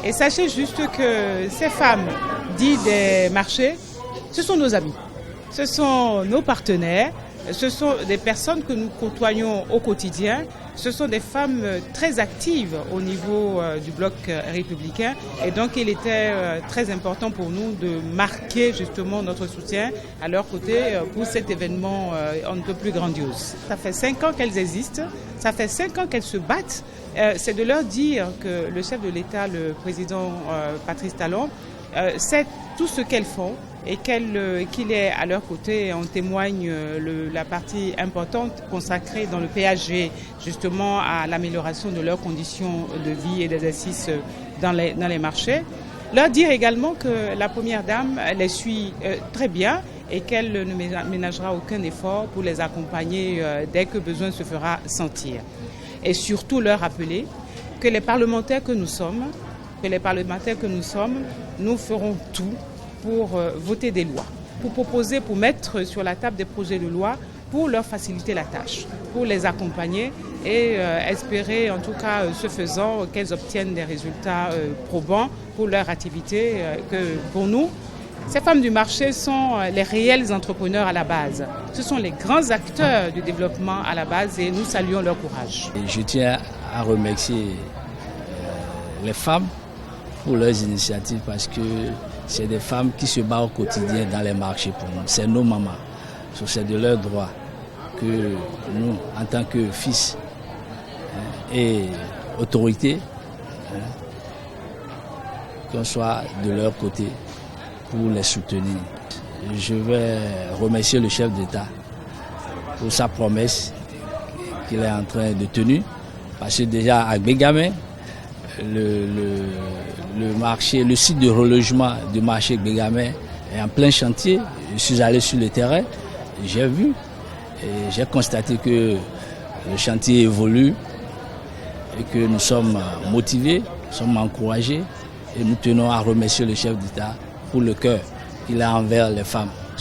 Et sachez juste que ces femmes dites des marchés, ce sont nos amis, ce sont nos partenaires, ce sont des personnes que nous côtoyons au quotidien. Ce sont des femmes très actives au niveau du bloc républicain et donc il était très important pour nous de marquer justement notre soutien à leur côté pour cet événement un peu plus grandiose. Ça fait 5 ans qu'elles existent, ça fait 5 ans qu'elles se battent. C'est de leur dire que le chef de l'État, le président Patrice Talon, sait tout ce qu'elles font et qu'il est à leur côté. En témoigne la partie importante consacrée dans le PHG justement à l'amélioration de leurs conditions de vie et d'exercice dans les marchés. Leur dire également que la Première Dame les suit très bien et qu'elle ne ménagera aucun effort pour les accompagner dès que besoin se fera sentir. Et surtout leur rappeler que les parlementaires que nous sommes, nous ferons tout pour voter des lois, pour proposer, pour mettre sur la table des projets de loi pour leur faciliter la tâche, pour les accompagner et espérer en tout cas ce faisant qu'elles obtiennent des résultats probants pour leur activité. Que pour nous, ces femmes du marché sont les réels entrepreneurs à la base. Ce sont les grands acteurs du développement à la base et nous saluons leur courage. Et je tiens à remercier les femmes pour leurs initiatives parce que c'est des femmes qui se battent au quotidien dans les marchés pour nous. C'est nos mamans. C'est de leur droit que nous, en tant que fils et autorité, qu'on soit de leur côté pour les soutenir. Je vais remercier le chef d'État pour sa promesse qu'il est en train de tenir. Parce que déjà à Gbégamé, le marché, le site de relogement du marché Gbégamé est en plein chantier. Je suis allé sur le terrain, j'ai vu et j'ai constaté que le chantier évolue et que nous sommes motivés, nous sommes encouragés et nous tenons à remercier le chef d'État pour le cœur qu'il a envers les femmes.